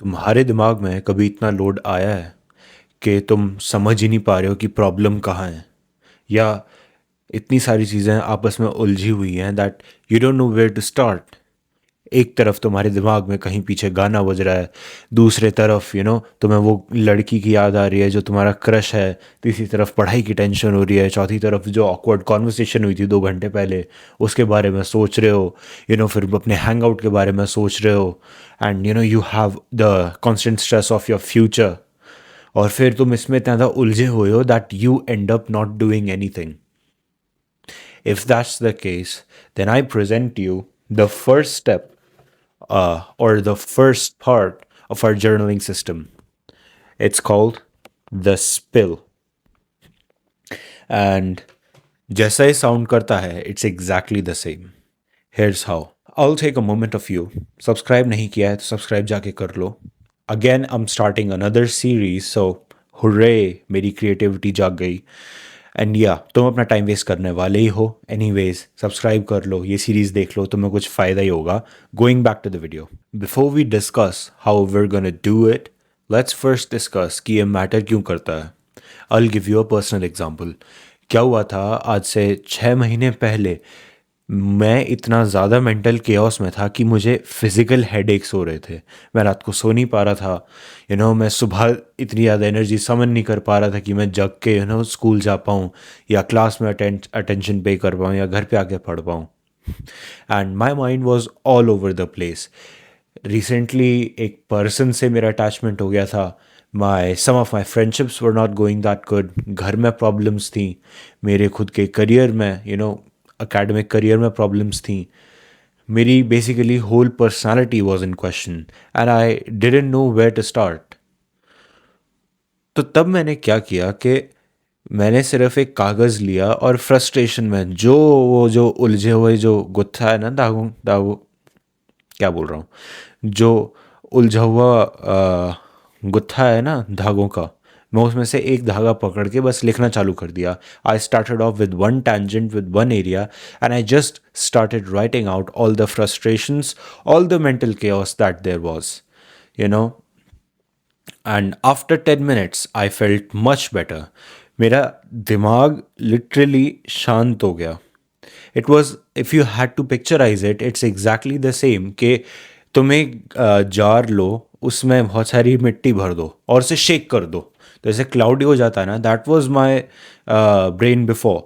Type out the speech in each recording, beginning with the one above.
तुम्हारे दिमाग में कभी इतना लोड आया है कि तुम समझ ही नहीं पा रहे हो कि प्रॉब्लम कहाँ है, या इतनी सारी चीज़ें आपस में उलझी हुई हैं that you don't know where to start. एक तरफ तुम्हारे दिमाग में कहीं पीछे गाना बज रहा है, दूसरे तरफ तुम्हें वो लड़की की याद आ रही है जो तुम्हारा क्रश है, तीसरी तरफ पढ़ाई की टेंशन हो रही है, चौथी तरफ जो ऑकवर्ड कॉन्वर्सेशन हुई थी 2 घंटे पहले उसके बारे में सोच रहे हो, फिर अपने हैंग आउट के बारे में सोच रहे हो, and you have the constant stress of your future. और फिर तुम इसमें इतना ज़्यादा उलझे हुए हो that you and up not doing anything. If that's the case, then I present you the first step, or the first part of our journaling system. It's called the spill. And जैसा ही sound करता है, it's exactly the same. Here's how. I'll take a moment of you. Subscribe नहीं किया है तो subscribe जाके कर लो. Again, I'm starting another series, so hooray, मेरी creativity जाग गई। एंड या तुम अपना टाइम वेस्ट करने वाले ही हो एनीवेज, सब्सक्राइब कर लो, ये सीरीज़ देख लो, तुम्हें कुछ फ़ायदा ही होगा। Going back to the video, before we discuss how we're gonna do it, let's first discuss कि ये मैटर क्यों करता है। I will give you a personal example. क्या हुआ था, आज से 6 महीने पहले मैं इतना ज़्यादा मेंटल केओस में था कि मुझे फिज़िकल हेडेक्स हो रहे थे। मैं रात को सो नहीं पा रहा था। मैं सुबह इतनी ज़्यादा एनर्जी समन नहीं कर पा रहा था कि मैं जग के स्कूल जा पाऊँ, या क्लास में अटेंशन पे कर पाऊँ, या घर पे आके पढ़ पाऊँ। And my mind was all over the place. Recently एक पर्सन से मेरा अटैचमेंट हो गया था। Some of my friendships were not going that good. घर में प्रॉब्लम्स थी, मेरे खुद के करियर में एकेडमिक करियर में प्रॉब्लम्स थी। मेरी basically whole personality was in question and I didn't know where to start. तो तब मैंने क्या किया कि मैंने सिर्फ एक कागज़ लिया और फ्रस्ट्रेशन में जो उलझे हुए जो गुत्था है ना, दागों दागों क्या बोल रहा हूँ, जो उलझा हुआ गुत्था है ना धागों का, मैं उसमें से एक धागा पकड़ के बस लिखना चालू कर दिया। I started off with one tangent with one area and I just started writing out all the frustrations, all the mental chaos that there was, you know. And after 10 minutes, I felt much better. मेरा दिमाग literally शांत हो गया। It was, if you had to picturise it, it's exactly the same कि तुम एक jar लो, उसमें बहुत सारी मिट्टी भर दो और उसे शेक कर दो तो जैसे क्लाउडी हो जाता है ना। That was my brain before,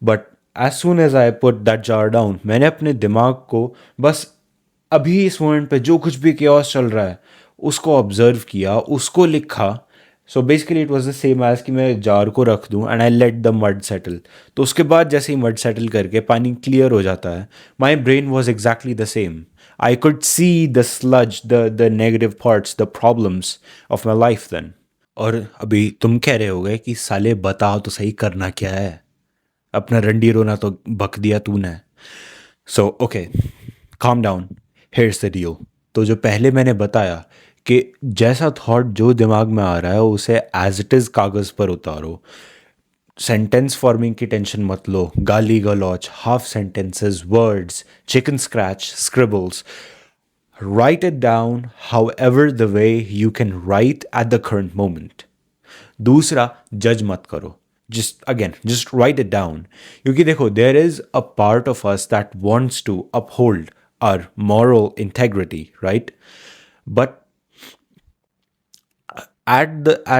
but as soon as I put that jar down, मैंने अपने दिमाग को बस अभी इस मोमेंट पे जो कुछ भी केओस चल रहा है उसको ऑब्जर्व किया, उसको लिखा। So basically it was the same as कि मैं जार को रख दूँ and I let the mud settle. तो उसके बाद जैसे ही मड सेटल करके पानी क्लियर हो जाता है, my brain was exactly the same. I could see the sludge, the negative parts, the problems of my life then. और अभी तुम कह रहे होगे कि साले बताओ तो सही करना क्या है, अपना रंडी रोना तो बक दिया तूने। So okay, calm down, here's the deal। तो जो पहले मैंने बताया कि जैसा थॉट जो दिमाग में आ रहा है उसे एज इट इज़ कागज़ पर उतारो। सेंटेंस फॉर्मिंग की टेंशन मत लो, गाली गलौच, half sentences, words, chicken scratch, scribbles, write it down however the way you can write at the current moment. दूसरा, जज मत करो, जस्ट राइट इट डाउन। क्योंकि देखो, there is a part of us that wants to uphold our moral integrity, right? But at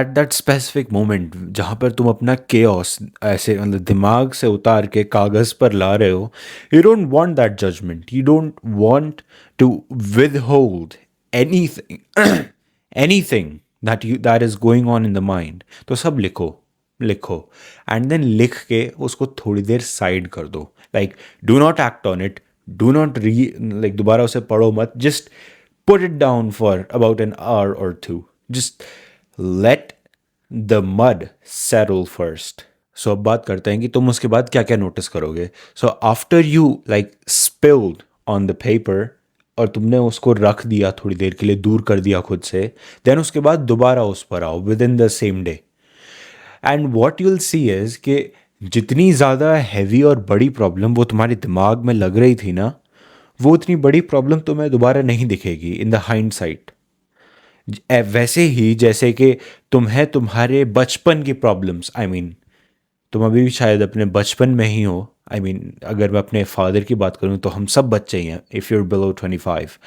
that specific moment जहाँ पर तुम अपना केओस ऐसे मतलब दिमाग से उतार के कागज़ पर ला रहे हो, you don't want that judgement, you don't want to withhold anything anything that is going on in the mind। तो सब लिखो लिखो एंड देन लिख के उसको थोड़ी देर साइड कर दो। Like do not act on it, do not like दोबारा उसे पढ़ो मत, just put it down for about an hour or two. Just let the mud settle first. So अब बात करते हैं कि तुम उसके बाद क्या क्या नोटिस करोगे। So after you like spilled on the paper और तुमने उसको रख दिया थोड़ी देर के लिए, दूर कर दिया खुद से, देन उसके बाद दोबारा उस पर आओ with in the same day. And what you'll see is कि जितनी ज़्यादा हैवी और बड़ी प्रॉब्लम वो तुम्हारे दिमाग में लग रही थी ना, वो उतनी बड़ी प्रॉब्लम तुम्हें दोबारा नहीं दिखेगी इन द हाइंड साइट। वैसे ही जैसे कि तुम्हें तुम्हारे बचपन की प्रॉब्लम्स, आई मीन तुम अभी भी शायद अपने बचपन में ही हो। आई मीन अगर मैं अपने फादर की बात करूं तो हम सब बच्चे ही हैं इफ़ यूर बिलो 25।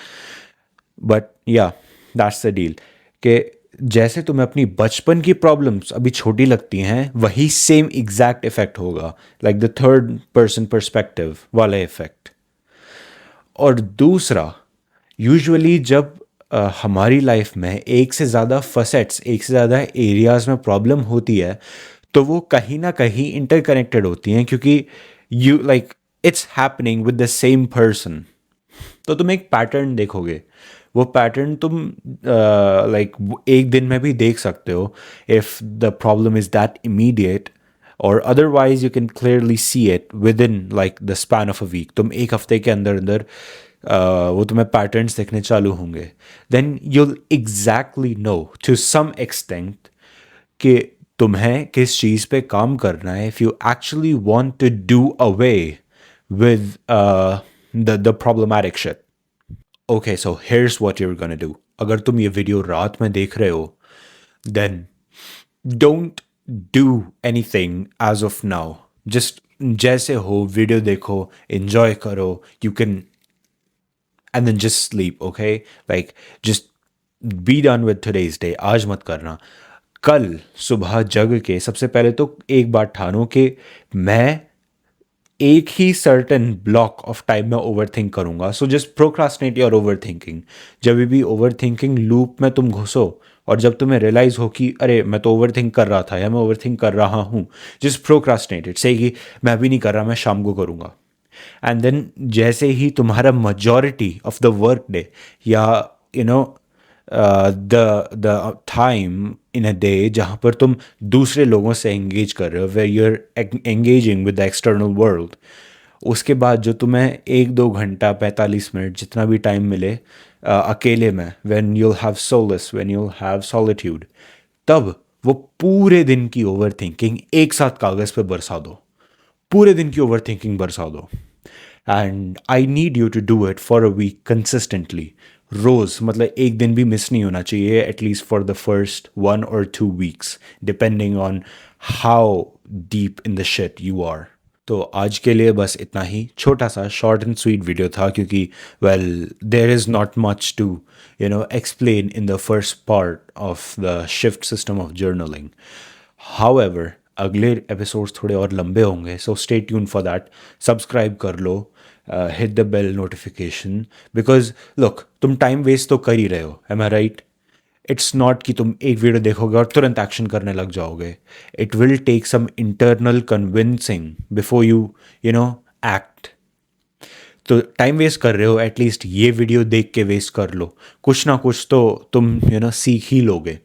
बट या दैट्स द डील कि जैसे तुम्हें अपनी बचपन की प्रॉब्लम्स अभी छोटी लगती हैं, वही सेम एग्जैक्ट इफेक्ट होगा, like the third person perspective वाला इफेक्ट। और दूसरा, यूजुअली जब हमारी लाइफ में एक से ज़्यादा फसेट्स, एक से ज़्यादा एरियाज में प्रॉब्लम होती है, तो वो कहीं ना कहीं इंटरकनेक्टेड होती हैं, क्योंकि you like it's happening with the same person. तो तुम एक पैटर्न देखोगे, वो पैटर्न तुम लाइक एक दिन में भी देख सकते हो if the problem is that immediate, और otherwise you can clearly see it within like the span of a week. तुम एक हफ्ते के अंदर अंदर वो तुम्हें पैटर्न्स देखने चालू होंगे। Then you'll exactly know to some extent कि तुम्हें किस चीज़ पे काम करना है, if you actually want to do away with the problematic shit. Okay, so here's what you're gonna do. अगर तुम ये वीडियो रात में देख रहे हो, then don't do anything as of now. Just जैसे हो वीडियो देखो, enjoy करो, you can, and then just sleep, okay? Like just be done with today's day. आज मत करना। कल सुबह जग के सबसे पहले तो एक बात ठानो कि मैं एक ही सर्टन ब्लॉक ऑफ टाइम में ओवर थिंक करूंगा। So just procrastinate your over thinking. जब भी ओवर थिंकिंग लूप में तुम घुसो और जब तुम्हें रियलाइज हो कि अरे मैं तो ओवर थिंक कर रहा था या मैं ओवर थिंक कर रहा हूँ, जस्ट प्रोक्रास्टिनेट इट, से कि मैं अभी नहीं कर रहा, मैं शाम को करूँगा। एंड देन जैसे ही तुम्हारा majority of the work day या you know the time in a day जहाँ पर तुम दूसरे लोगों से एंगेज कर रहे हो, where you're engaging with the external world, उसके बाद जो तुम्हें 1-2 घंटा 45 मिनट जितना भी टाइम मिले अकेले में, when you'll have solace, when you'll have solitude, तब वो पूरे दिन की ओवर थिंकिंग एक साथ कागज़ पे बरसा दो। पूरे दिन की ओवर थिंकिंग बरसा दो। And I need you to do it for a week consistently. रोज मतलब एक दिन भी मिस नहीं होना चाहिए, at least for the first 1 or 2 weeks, depending on how deep in the shit you are. तो आज के लिए बस इतना ही, छोटा सा शॉर्ट एंड स्वीट वीडियो था, क्योंकि well there is not much to explain in the first part of the shift system of journaling. However अगले एपिसोड्स थोड़े और लंबे होंगे, so stay tune for that. Subscribe कर लो, hit the bell notification, because look तुम time waste तो कर ही रहे हो, am I right? It's not कि तुम एक वीडियो देखोगे और तुरंत एक्शन करने लग जाओगे। It will take some internal convincing before you know act. तो टाइम वेस्ट कर रहे हो, एटलीस्ट ये वीडियो देख के वेस्ट कर लो, कुछ ना कुछ तो तुम सीख ही लोगे।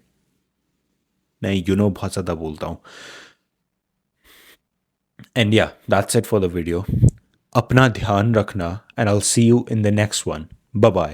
नहीं बहुत ज़्यादा बोलता हूँ। And yeah that's it for the video. अपना ध्यान रखना, and I will see you in the next one. Bye bye.